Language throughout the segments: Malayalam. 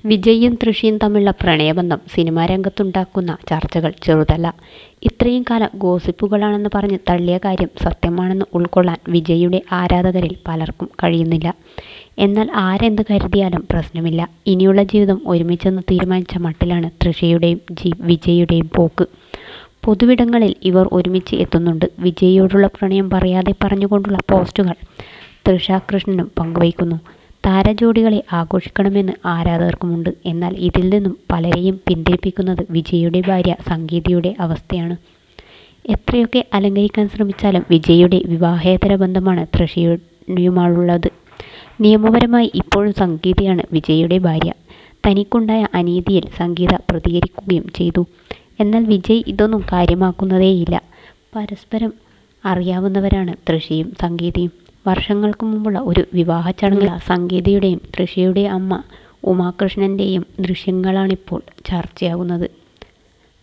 വിജയും തൃഷയും തമ്മിലുള്ള പ്രണയബന്ധം സിനിമാ രംഗത്തുണ്ടാക്കുന്ന ചർച്ചകൾ ചെറുതല്ല. ഇത്രയും കാലം ഗോസിപ്പുകളാണെന്ന് പറഞ്ഞ് തള്ളിയ കാര്യം സത്യമാണെന്ന് ഉൾക്കൊള്ളാൻ വിജയുടെ ആരാധകരിൽ പലർക്കും കഴിയുന്നില്ല. എന്നാൽ ആരെന്ത് കരുതിയാലും പ്രശ്നമില്ല. ഇനിയുള്ള ജീവിതം ഒരുമിച്ചെന്ന് തീരുമാനിച്ച മട്ടിലാണ് തൃഷയുടെയും വിജയുടെയും പോക്ക്. പൊതുവിടങ്ങളിൽ ഇവർ ഒരുമിച്ച് എത്തുന്നുണ്ട്. വിജയിയോടുള്ള പ്രണയം പറയാതെ പറഞ്ഞുകൊണ്ടുള്ള പോസ്റ്റുകൾ തൃഷ കൃഷ്ണനും പങ്കുവയ്ക്കുന്നു. താരജോഡികളെ ആഘോഷിക്കണമെന്ന് ആരാധകർക്കുമുണ്ട്. എന്നാൽ ഇതിൽ നിന്നും പലരെയും പിന്തിരിപ്പിക്കുന്നത് വിജയുടെ ഭാര്യ സംഗീതയുടെ അവസ്ഥയാണ്. എത്രയൊക്കെ അലങ്കരിക്കാൻ ശ്രമിച്ചാലും വിജയുടെ വിവാഹേതര ബന്ധമാണ് തൃഷയുമായുള്ളത്. നിയമപരമായി ഇപ്പോഴും സംഗീതയാണ് വിജയുടെ ഭാര്യ. തനിക്കുണ്ടായ അനീതിയിൽ സംഗീത പ്രതികരിക്കുകയും ചെയ്തു. എന്നാൽ വിജയ് ഇതൊന്നും കാര്യമാക്കുന്നതേയില്ല. പരസ്പരം അറിയാവുന്നവരാണ് തൃഷയും സംഗീതയും. വർഷങ്ങൾക്ക് മുമ്പുള്ള ഒരു വിവാഹ ചടങ്ങിൽ സംഗീതയുടെയും തൃഷയുടെ അമ്മ ഉമാകൃഷ്ണൻ്റെയും ദൃശ്യങ്ങളാണിപ്പോൾ ചർച്ചയാകുന്നത്.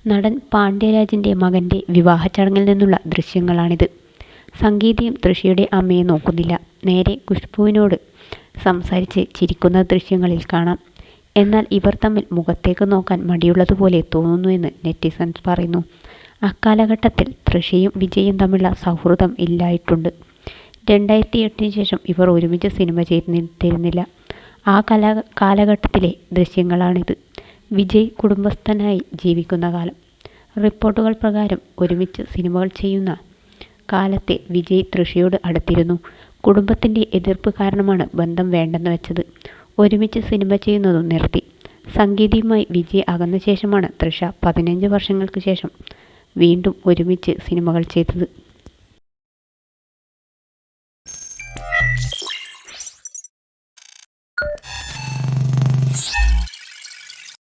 നടൻ പാണ്ഡ്യരാജിൻ്റെ മകൻ്റെ വിവാഹ ചടങ്ങിൽ നിന്നുള്ള ദൃശ്യങ്ങളാണിത്. സംഗീതയും തൃഷയുടെ അമ്മയെ നോക്കുന്നില്ല. നേരെ ഖുഷ്ബുവിനോട് സംസാരിച്ച് ചിരിക്കുന്ന ദൃശ്യങ്ങളിൽ കാണാം. എന്നാൽ ഇവർ തമ്മിൽ മുഖത്തേക്ക് നോക്കാൻ മടിയുള്ളതുപോലെ തോന്നുന്നുവെന്ന് നെറ്റിസൺസ് പറയുന്നു. അക്കാലഘട്ടത്തിൽ തൃഷയും വിജയും തമ്മിലുള്ള സൗഹൃദം ഇല്ലായിട്ടുണ്ട്. 2008 ശേഷം ഇവർ ഒരുമിച്ച് സിനിമ ചെയ്തിരുന്നില്ല. ആ കാലഘട്ടത്തിലെ ദൃശ്യങ്ങളാണിത്. വിജയ് കുടുംബസ്ഥനായി ജീവിക്കുന്ന കാലം. റിപ്പോർട്ടുകൾ പ്രകാരം ഒരുമിച്ച് സിനിമകൾ ചെയ്യുന്ന കാലത്തെ വിജയ് തൃഷയോട് അടുത്തിരുന്നു. കുടുംബത്തിൻ്റെ എതിർപ്പ് കാരണമാണ് ബന്ധം വേണ്ടെന്ന് വെച്ചത്. ഒരുമിച്ച് സിനിമ ചെയ്യുന്നതും നിർത്തി. സംഗീതയുമായി വിജയ് അകന്ന ശേഷമാണ് തൃഷ 15 വർഷങ്ങൾക്ക് ശേഷം വീണ്ടും ഒരുമിച്ച് സിനിമകൾ ചെയ്തത്.